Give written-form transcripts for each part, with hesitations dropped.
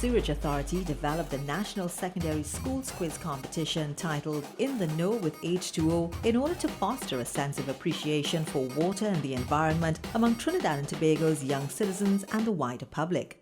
Sewerage Authority developed the National Secondary Schools Quiz competition titled In the Know with H2O in order to foster a sense of appreciation for water and the environment among Trinidad and Tobago's young citizens and the wider public.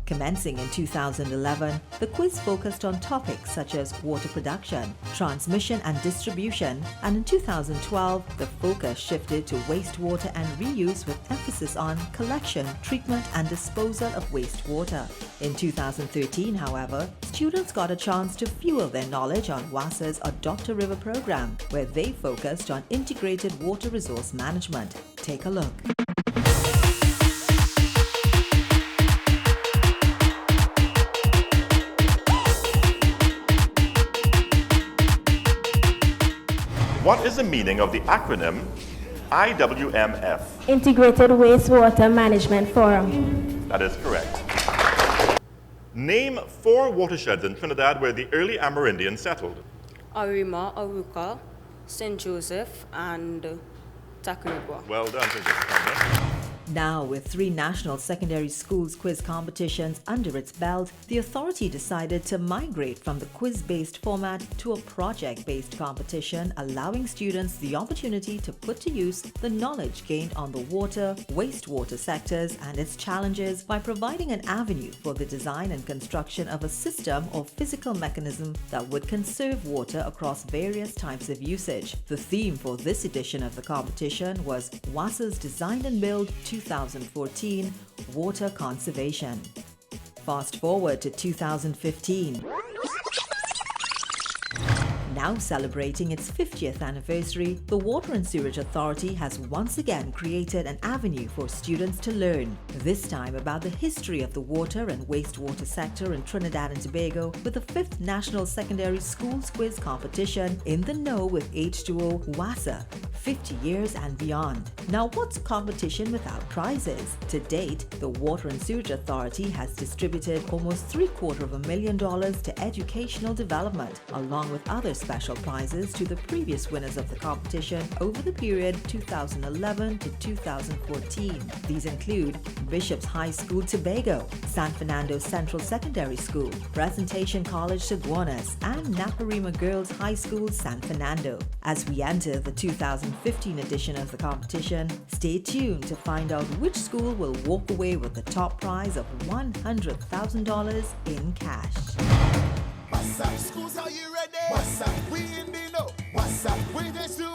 Commencing in 2011, the quiz focused on topics such as water production, transmission and distribution, and in 2012, the focus shifted to wastewater and reuse with emphasis on collection, treatment and disposal of wastewater. In 2013, however, students got a chance to fuel their knowledge on WASA's Adopt a River program, where they focused on integrated water resource management. Take a look. What is the meaning of the acronym IWMF? Integrated Wastewater Management Forum. That is correct. Name 4 watersheds in Trinidad where the early Amerindians settled. Arima, Aruka, St. Joseph, and Tacarigua. Well done, St. Joseph. Now, with 3 national secondary schools quiz competitions under its belt, the authority decided to migrate from the quiz-based format to a project-based competition, allowing students the opportunity to put to use the knowledge gained on the water, wastewater sectors and its challenges by providing an avenue for the design and construction of a system or physical mechanism that would conserve water across various types of usage. The theme for this edition of the competition was WASA's Design and Build 2014 Water Conservation. Fast forward to 2015. Now celebrating its 50th anniversary, the Water and Sewerage Authority has once again created an avenue for students to learn, this time about the history of the water and wastewater sector in Trinidad and Tobago with the 5th National Secondary Schools Quiz Competition In the Know with H2O WASA, 50 years and beyond. Now, what's a competition without prizes? To date, the Water and Sewerage Authority has distributed almost $750,000 to educational development, along with other special prizes to the previous winners of the competition over the period 2011 to 2014. These include Bishop's High School Tobago, San Fernando Central Secondary School, Presentation College Saguanas, and Naparima Girls High School San Fernando. As we enter the 2015 edition of the competition, stay tuned to find out which school will walk away with the top prize of $100,000 in cash. WASA, schools, are you ready? WASA, we in the know. WASA, we just do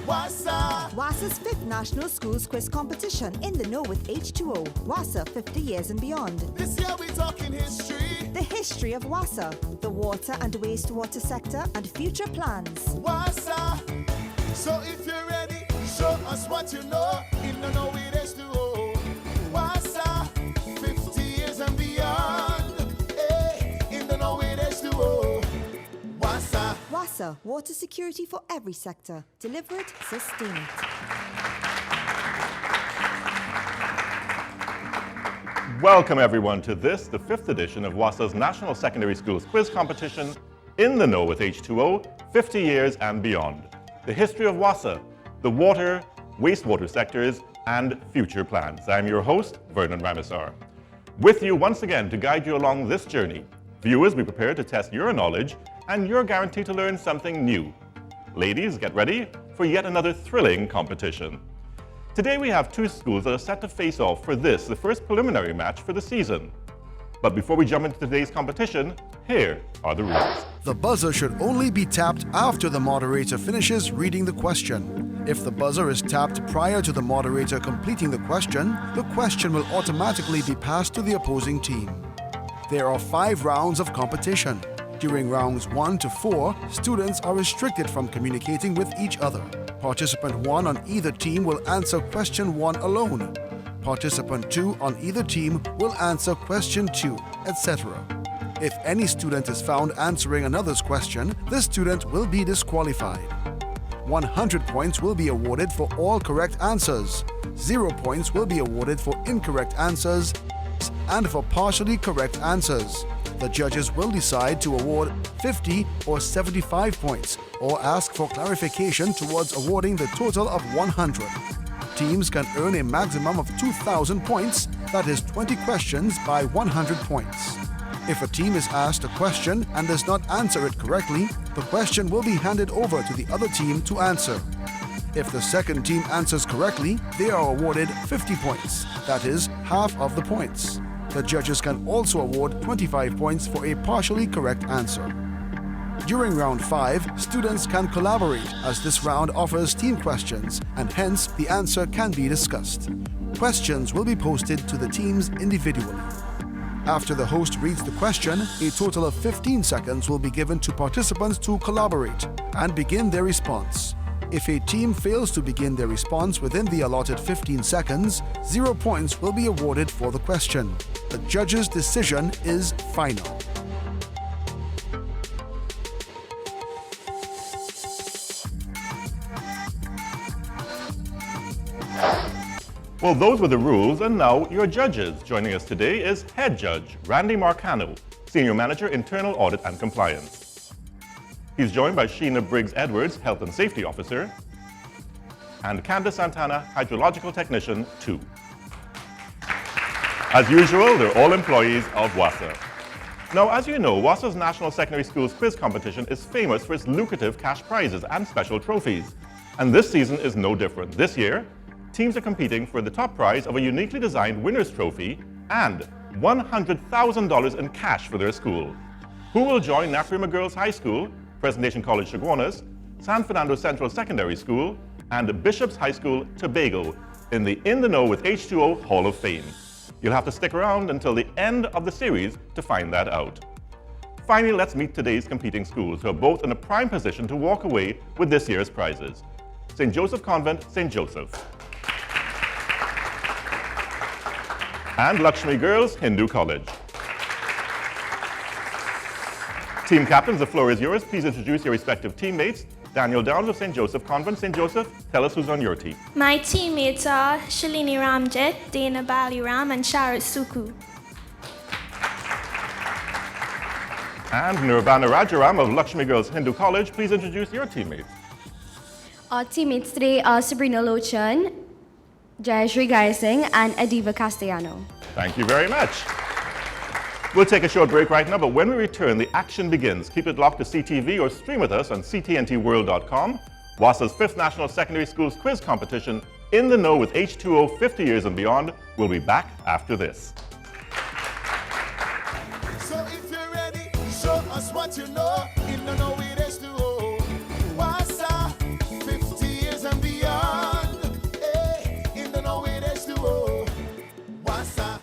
WASA. WASA's 5th National Schools Quiz Competition In the Know with H2O. WASA 50 years and beyond. This year we talking history. The history of WASA, the water and wastewater sector and future plans. WASA, so if you're ready, show us what you know. In the Know with H2O. WASA, 50 years and beyond. WASA, water security for every sector. Deliver it, sustain it. Welcome everyone to this, the 5th edition of WASA's National Secondary Schools Quiz Competition In the Know with H2O, 50 years and beyond. The history of WASA, the water, wastewater sectors, and future plans. I'm your host, Vernon Ramisar. With you once again to guide you along this journey. Viewers, be prepared to test your knowledge and you're guaranteed to learn something new. Ladies, get ready for yet another thrilling competition. Today we have 2 schools that are set to face off for this, the first preliminary match for the season. But before we jump into today's competition, here are the rules. The buzzer should only be tapped after the moderator finishes reading the question. If the buzzer is tapped prior to the moderator completing the question will automatically be passed to the opposing team. There are 5 rounds of competition. During rounds 1 to 4, students are restricted from communicating with each other. Participant 1 on either team will answer question 1 alone. Participant 2 on either team will answer question 2, etc. If any student is found answering another's question, the student will be disqualified. 100 points will be awarded for all correct answers. 0 points will be awarded for incorrect answers and for partially correct answers. The judges will decide to award 50 or 75 points or ask for clarification towards awarding the total of 100. Teams can earn a maximum of 2,000 points, that is 20 questions by 100 points. If a team is asked a question and does not answer it correctly, the question will be handed over to the other team to answer. If the second team answers correctly, they are awarded 50 points, that is, half of the points. The judges can also award 25 points for a partially correct answer. During round 5, students can collaborate as this round offers team questions and hence the answer can be discussed. Questions will be posted to the teams individually. After the host reads the question, a total of 15 seconds will be given to participants to collaborate and begin their response. If a team fails to begin their response within the allotted 15 seconds, 0 points will be awarded for the question. The judge's decision is final. Well, those were the rules, and now your judges. Joining us today is Head Judge Randy Marcano, Senior Manager, Internal Audit and Compliance. He's joined by Sheena Briggs-Edwards, Health and Safety Officer, and Candace Santana, Hydrological Technician 2. As usual, they're all employees of WASA. Now, as you know, WASA's National Secondary Schools Quiz Competition is famous for its lucrative cash prizes and special trophies. And this season is no different. This year, teams are competing for the top prize of a uniquely designed winner's trophy and $100,000 in cash for their school. Who will join Naparima Girls High School, Presentation College Chaguanas, San Fernando Central Secondary School, and Bishop's High School, Tobago, in the Know with H2O Hall of Fame? You'll have to stick around until the end of the series to find that out. Finally, let's meet today's competing schools, who are both in a prime position to walk away with this year's prizes. St. Joseph Convent, St. Joseph. And Lakshmi Girls, Hindu College. Team captains, the floor is yours. Please introduce your respective teammates. Daniel Downs of St. Joseph Convent. St. Joseph, tell us who's on your team. My teammates are Shalini Ramjet, Dana Baliram, and Sharat Suku. And Nirvana Rajaram of Lakshmi Girls Hindu College. Please introduce your teammates. Our teammates today are Sabrina Lochan, Jayashri Gaising, and Adiva Castellano. Thank you very much. We'll take a short break right now, but when we return, the action begins. Keep it locked to CTV or stream with us on ctntworld.com. WASA's 5th National Secondary Schools Quiz Competition, In the Know with H2O 50 Years and Beyond, will be back after this. So if you're ready, show us what you know. In the know with H2O. WASA, 50 years and beyond. Hey, in the know with H2O. WASA.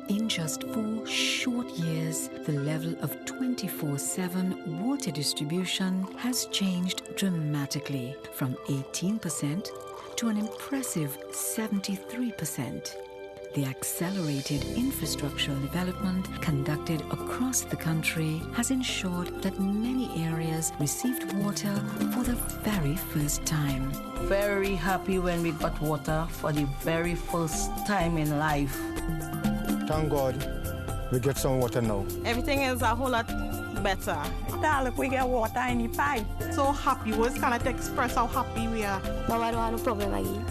In just 4 short years, the level of 24/7 water distribution has changed dramatically from 18% to an impressive 73%. The accelerated infrastructural development conducted across the country has ensured that many areas received water for the very first time. Very happy when we got water for the very first time in life. Thank God we get some water now. Everything is a whole lot better. Look, we get water in the pipe. So happy. We just cannot express how happy we are. Now I don't have no problem again.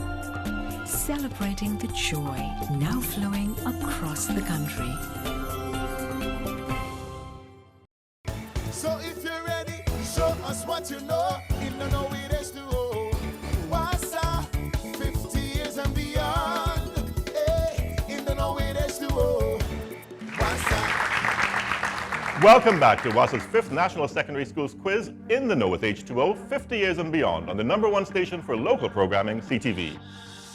Celebrating the joy now flowing across the country. So if you're ready, show us what you know. In the know with H2O. WASA, 50 years and beyond. Hey, in the know with H2O. WASA. Welcome back to WASA's 5th National Secondary Schools Quiz, In the Know with H2O 50 Years and Beyond, on the #1 station for local programming, CTV.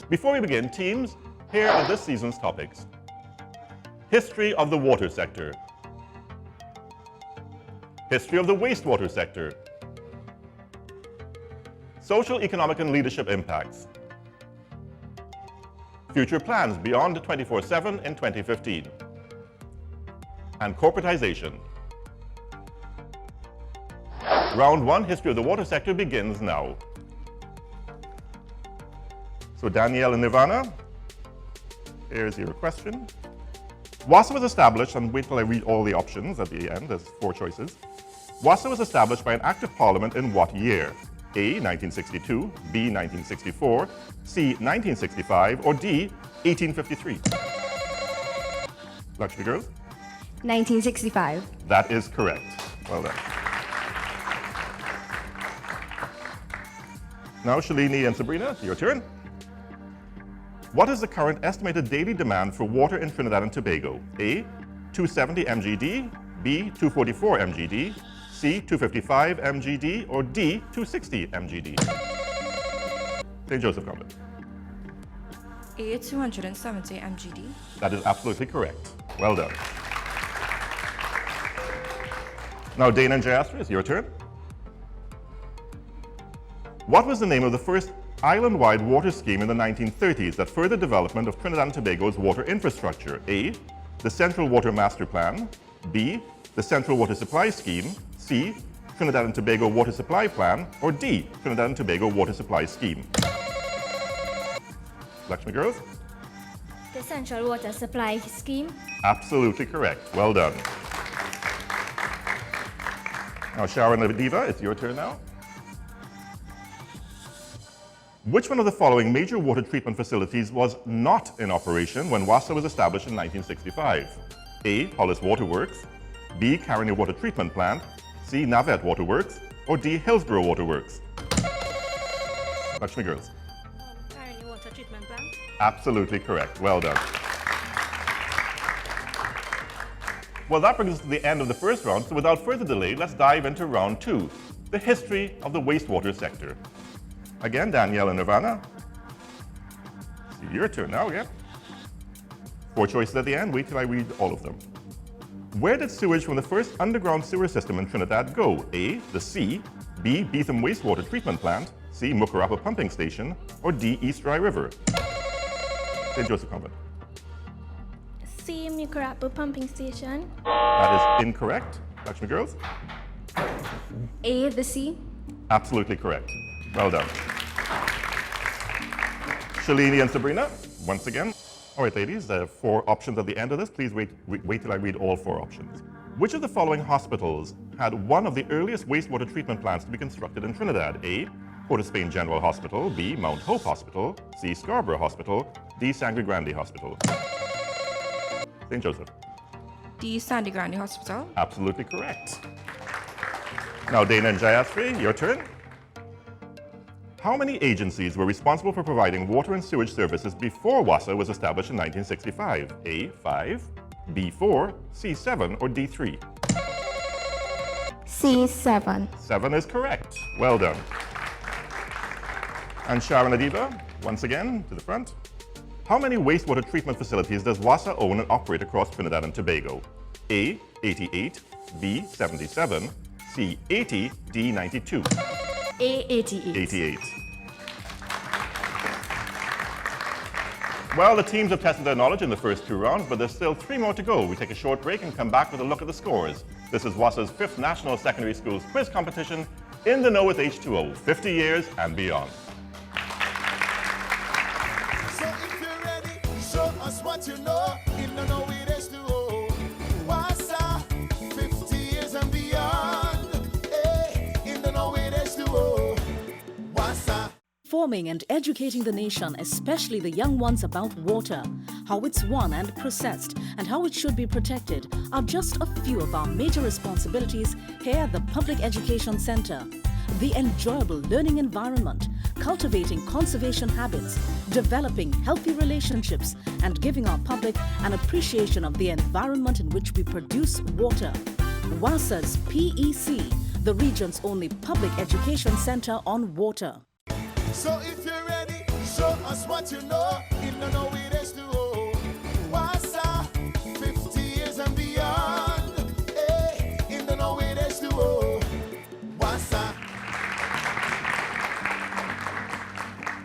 Before we begin, teams, here are this season's topics. History of the water sector. History of the wastewater sector. Social, economic, and leadership impacts. Future plans beyond 24/7 in 2015. And corporatization. Round 1, History of the Water Sector, begins now. So Danielle and Nirvana, here's your question. WASA was established, and wait till I read all the options at the end, there's 4 choices. WASA was established by an Act of Parliament in what year? A. 1962, B. 1964, C. 1965, or D. 1853? Lakshmi girls? 1965. That is correct. Well done. Now, Shalini and Sabrina, your turn. What is the current estimated daily demand for water in Trinidad and Tobago? A. 270 mgd, B. 244 mgd, C. 255 mgd, or D. 260 mgd? St. Joseph Convent. A. 270 mgd. That is absolutely correct. Well done. Now, Dana and Jayastra, it's your turn. What was the name of the first island-wide water scheme in the 1930s that furthered development of Trinidad and Tobago's water infrastructure? A. The Central Water Master Plan, B. The Central Water Supply Scheme, C. Trinidad and Tobago Water Supply Plan, or D. Trinidad and Tobago Water Supply Scheme? Lakshmi girls? The Central Water Supply Scheme. Absolutely correct. Well done. Now, Sharon and Diva, it's your turn now. Which one of the following major water treatment facilities was not in operation when WASA was established in 1965? A. Hollis Waterworks, B. Caroni Water Treatment Plant, C. Navet Waterworks, or D. Hillsborough Waterworks? Lakshmi girls. Caroni Water Treatment Plant. Absolutely correct. Well done. Well, that brings us to the end of the first round, so without further delay, let's dive into round two, the history of the wastewater sector. Again, Danielle and Nirvana. It's your turn now, yeah? 4 choices at the end. Wait till I read all of them. Where did sewage from the first underground sewer system in Trinidad go? A. The sea, B. Beetham Wastewater Treatment Plant, C. Mucurapa Pumping Station, or D. East Dry River? St. Joseph Convent. C. Mucurapa Pumping Station. That is incorrect. Lakshmi girls? A. The sea. Absolutely correct. Well done. Shalini and Sabrina, once again. All right, ladies, there are 4 options at the end of this. Please wait till I read all 4 options. Which of the following hospitals had one of the earliest wastewater treatment plants to be constructed in Trinidad? A. Port of Spain General Hospital, B. Mount Hope Hospital, C. Scarborough Hospital, D. Sangre Grande Hospital? St. Joseph. D. Sangre Grande Hospital. Absolutely correct. Now, Dana and Jayasri, your turn. How many agencies were responsible for providing water and sewage services before WASA was established in 1965? A. 5, B. 4, C. 7, or D. 3? C. 7. 7 is correct. Well done. And Sharon Adiba, once again, to the front. How many wastewater treatment facilities does WASA own and operate across Trinidad and Tobago? A. 88, B. 77, C. 80, D. 92? A. 88. 88. Well, the teams have tested their knowledge in the first 2 rounds, but there's still 3 more to go. We take a short break and come back with a look at the scores. This is WASA's 5th National Secondary Schools Quiz Competition, In the Know with H2O, 50 years and beyond. So if you're ready, show us what you know. In the Know with H2O. WASA, 50 years and beyond. Hey, in the Know with H2O. WASA. Forming and educating the nation, especially the young ones, about water, how it's won and processed, and how it should be protected are just a few of our major responsibilities here at the Public Education Center. The enjoyable learning environment, cultivating conservation habits, developing healthy relationships, and giving our public an appreciation of the environment in which we produce water. WASA's PEC, the region's only public education center on water. So if you're ready, show us what you know. In the Know with H2O. WASA, 50 years and beyond. Hey, in the Know with H2O. WASA.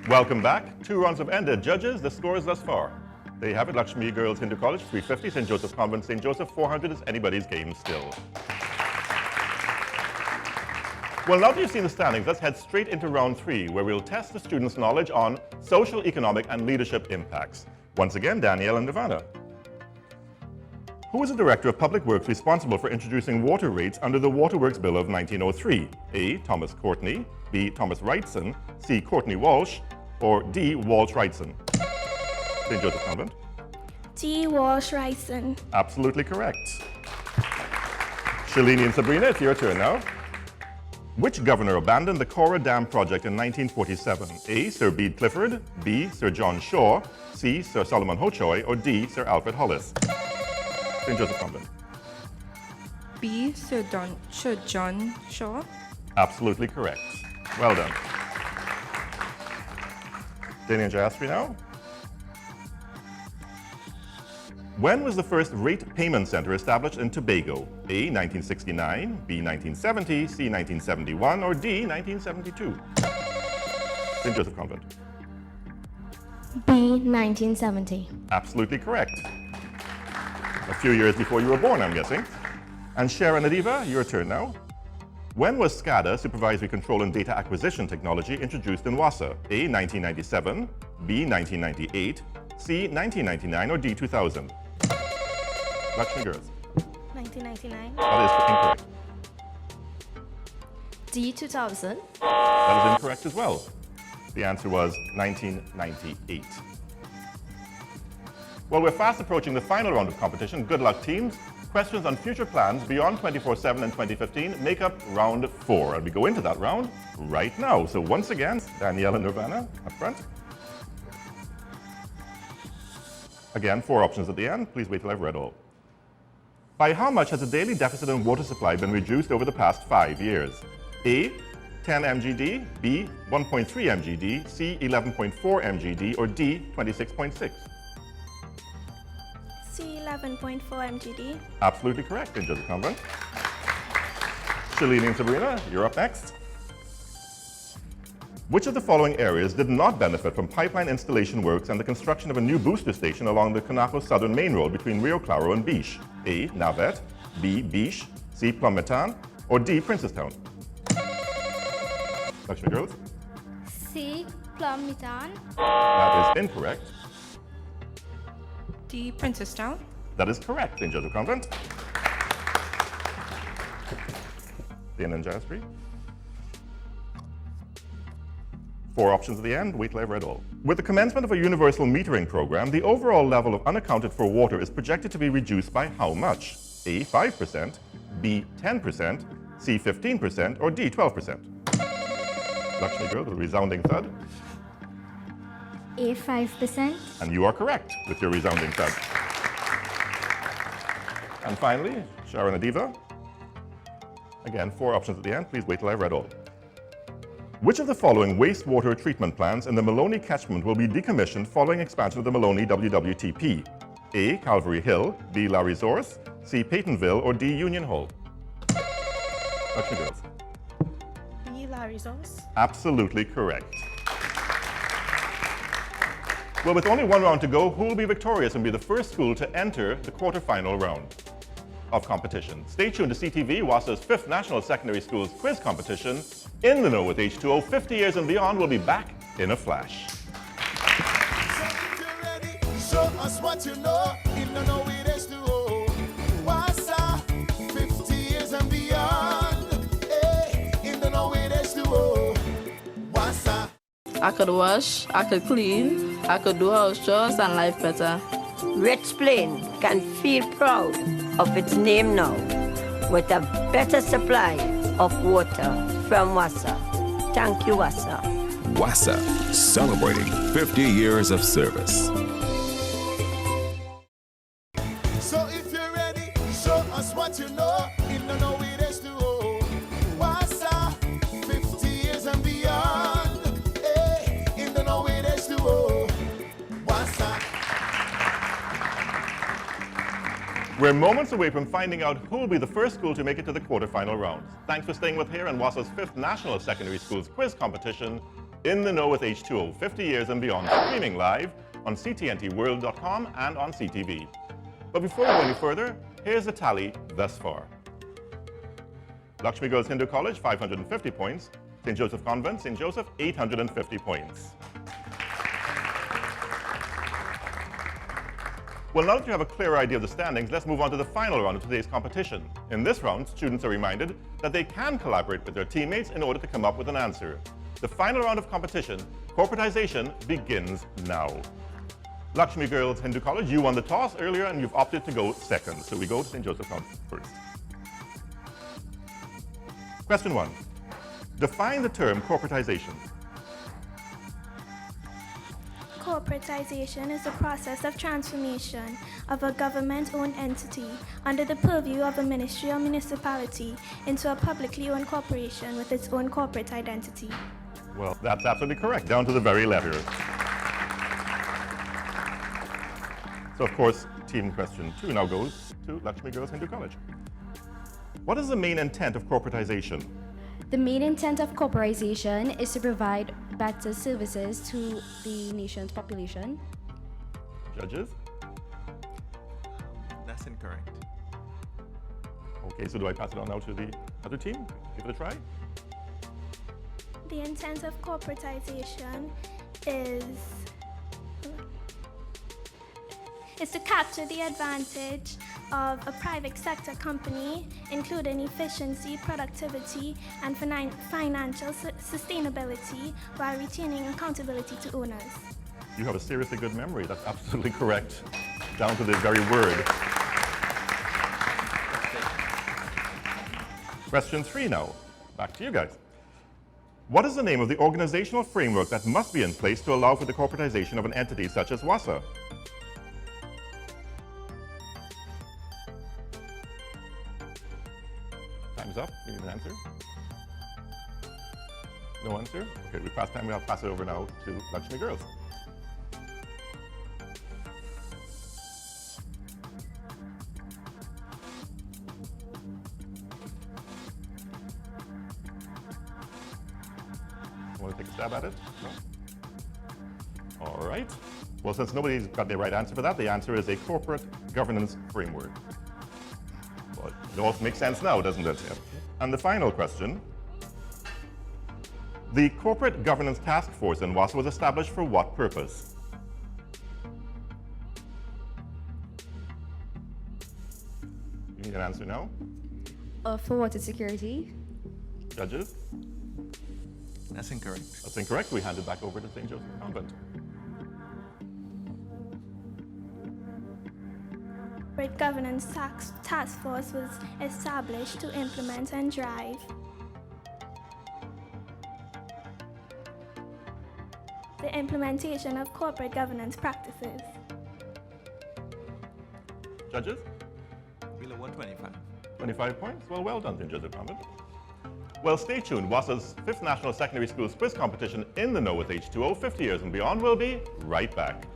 Welcome back. 2 rounds have ended. Judges, the scores thus far. There you have it. Lakshmi Girls Hindu College, 350. St. Joseph Convent, St. Joseph, 400 is anybody's game still. Well, now that you've seen the standings, let's head straight into round 3, where we'll test the students' knowledge on social, economic, and leadership impacts. Once again, Danielle and Nirvana. Who was the Director of Public Works responsible for introducing water rates under the Waterworks Bill of 1903? A. Thomas Courtney, B. Thomas Wrightson, C. Courtney Walsh, or D. Walsh Wrightson? St. Joseph Convent. D. Walsh Wrightson. Absolutely correct. Shalini and Sabrina, it's your turn now. Which governor abandoned the Cora Dam project in 1947? A. Sir Bede Clifford, B. Sir John Shaw, C. Sir Solomon Hochoy, or D. Sir Alfred Hollis? St. Joseph Convent. B. Sir John Shaw. Absolutely correct. Well done. Danny and Jayasri now. When was the first rate payment center established in Tobago? A. 1969, B. 1970, C. 1971, or D. 1972? St. Joseph Convent. B. 1970. Absolutely correct. A few years before you were born, I'm guessing. And Sharon Adiva, your turn now. When was SCADA, Supervisory Control and Data Acquisition Technology, introduced in WASA? A. 1997, B. 1998, C. 1999, or D. 2000? Lakshmi girls. 1999. That is incorrect. D. 2000. That is incorrect as well. The answer was 1998. Well, we're fast approaching the final round of competition. Good luck, teams. Questions on future plans beyond 24/7 and 2015 make up round 4. And we go into that round right now. So once again, Danielle and Nirvana up front. Again, 4 options at the end. Please wait till I've read all. By how much has the daily deficit in water supply been reduced over the past 5 years? A. 10 mgd, B. 1.3 mgd, C. 11.4 mgd, or D. 26.6? C. 11.4 mgd. Absolutely correct, in Joseph Convent. Shalini and Sabrina, you're up next. Which of the following areas did not benefit from pipeline installation works and the construction of a new booster station along the Conaco Southern Main Road between Rio Claro and Biche? A. Navet, B. Biche, C. Plummetan, or D. Princestown? Lakshmi girls? C. Plummetan. That is incorrect. D. Princestown. That is correct, in Joseph Convent. Dana and Jayasri? 4 options at the end. Wait till I've read all. With the commencement of a universal metering program, the overall level of unaccounted for water is projected to be reduced by how much? A. 5%, B. 10%, C. 15%, or D. 12%? Lakshmi girl, with a resounding thud. A. 5%. And you are correct with your resounding thud. And finally, Sharon Adiva. Again, 4 options at the end. Please wait till I've read all. Which of the following wastewater treatment plants in the Maloney catchment will be decommissioned following expansion of the Maloney WWTP? A. Calvary Hill, B. La Resource, C. Peytonville, or D. Union Hall? Lakshmi girls. B. La Resource. Absolutely correct. Well, with only 1 round to go, who will be victorious and be the first school to enter the quarterfinal round of competition? Stay tuned to CTV, WASA's 5th National Secondary Schools Quiz Competition. In the Know with H2O, 50 years and beyond will be back in a flash. Show us what you know. In the Know with H2O. WASA, 50 years and beyond. Hey, in the Know with H2O. WASA. I could wash, I could clean, I could do house chores and life better. Rich Plain can feel proud of its name now with a better supply of water from WASA. Thank you, WASA. WASA, celebrating 50 years of service. So if you're ready, show us what you know. In the Know with H2O. WASA, 50 years and beyond. Hey, in the Know with H2O. WASA. We're moments away from finding out who will be the first school to make it to the quarterfinal rounds. Thanks for staying with here on WASA's 5th National Secondary Schools Quiz Competition, In the Know with H2O, 50 years and beyond, streaming live on ctntworld.com and on CTV. But before we go any further, here's the tally thus far. Lakshmi Girls Hindu College, 550 points. St. Joseph Convent, St. Joseph, 850 points. Well, now that you have a clear idea of the standings, let's move on to the final round of today's competition. In this round, students are reminded that they can collaborate with their teammates in order to come up with an answer. The final round of competition, corporatization, begins now. Lakshmi Girls Hindu College, you won the toss earlier and you've opted to go second. So we go to St. Joseph College first. Question 1. Define the term corporatization. Corporatization is the process of transformation of a government-owned entity under the purview of a ministry or municipality into a publicly owned corporation with its own corporate identity. Well, that's absolutely correct, down to the very letter. So, of course, team question 2 now goes to Lakshmi Girls Hindu College. What is the main intent of corporatization? The main intent of corporatization is to provide better services to the nation's population. Judges? That's incorrect. Okay, so do I pass it on now to the other team? Give it a try. The intent of corporatization is to capture the advantage of a private sector company, including efficiency, productivity, and financial sustainability, while retaining accountability to owners. You have a seriously good memory. That's absolutely correct, down to the very word. Question 3 now. Back to you guys. What is the name of the organizational framework that must be in place to allow for the corporatization of an entity such as WASA? Time's up. You need an answer? No answer? Okay, we pass time. We'll pass it over now to Lakshmi Girls. Want to take a stab at it? No? All right. Well, since nobody's got the right answer for that, the answer is a corporate governance framework. Well, it all makes sense now, doesn't it? Yeah. And the final question. The Corporate Governance Task Force in WASA was established for what purpose? You need an answer now? For water security. Judges? That's incorrect. That's incorrect. We hand it back over to St. Joseph Convent. Corporate Governance Task Force was established to implement and drive the implementation of corporate governance practices. Judges? Below 125. 25 points? Well done, St. Joseph Convent. Well, stay tuned. WASA's 5th National Secondary Schools Quiz Competition in the Know with H2O, 50 years and beyond, will be right back.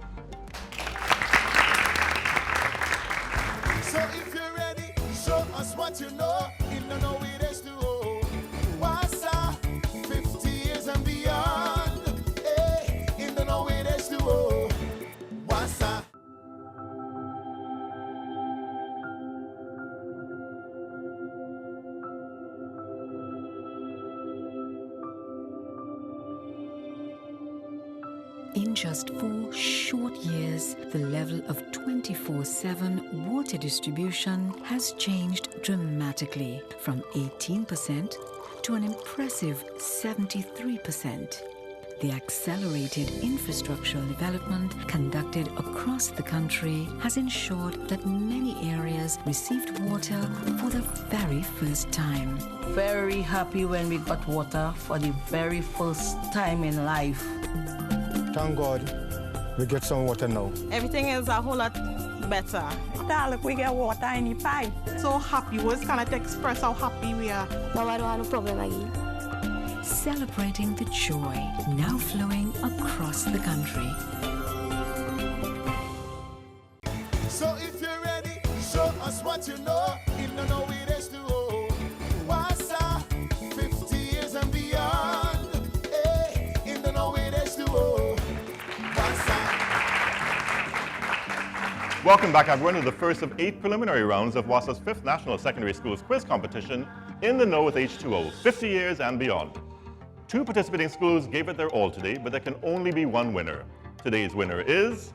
So if you're ready, show us what you know in the Know with H2O. WASA, 50 years and beyond. Hey, in the Know with H2O. WASA. In just 4 short years, the level of 24/7 water distribution has changed dramatically from 18% to an impressive 73%. The accelerated infrastructural development conducted across the country has ensured that many areas received water for the very first time. Very happy when we got water for the very first time in life. Thank God we get some water now. Everything is a whole lot better. Look, we get water in the pipe. So happy. We just cannot express how happy we are. Mama, I don't have no problem again. Celebrating the joy now flowing across the country. So if you're ready, show us what you know in the Know with H2O. WASA, 50 years and beyond. Hey, in the Know with H2O. Welcome back, everyone, to the first of 8 preliminary rounds of WASA's 5th National Secondary Schools Quiz Competition in the Know with H2O, 50 years and beyond. 2 participating schools gave it their all today, but there can only be one winner. Today's winner is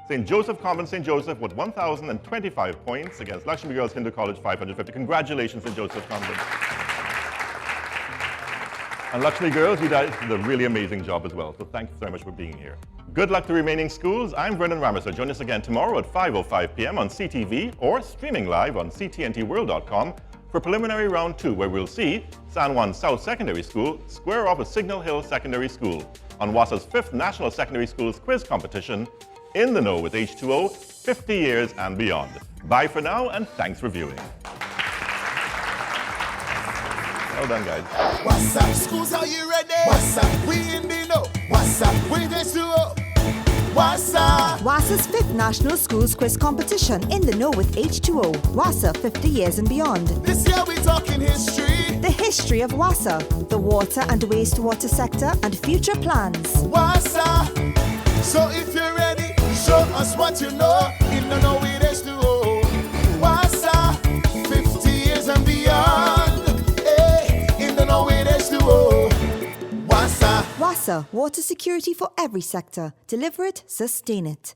St. Joseph Convent, St. Joseph with 1,025 points against Lakshmi Girls Hindu College 550. Congratulations, St. Joseph Convent. And Lakshmi Girls, you guys did a really amazing job as well. So thank you very much for being here. Good luck to remaining schools. I'm Brendan Ramerser. Join us again tomorrow at 5:05 p.m. on CTV or streaming live on ctntworld.com for preliminary round 2, where we'll see San Juan South Secondary School square off with Signal Hill Secondary School on WASA's 5th National Secondary Schools Quiz Competition, In the Know with H2O, 50 years and beyond. Bye for now, and thanks for viewing. Well done, guys. What's up, schools? Are you ready? What's up? We in the know. What's up? We H2O. What's up? WASA's 5th National Schools Quiz Competition in the know with H2O. WASA 50 years and beyond. This year we talking history. The history of WASA, the water and wastewater sector, and future plans. WASA. So if you're ready, show us what you know. In the know with H2O. WASA 50 years and beyond. In the know with H2O. WASA. WASA, water security for every sector. Deliver it, sustain it.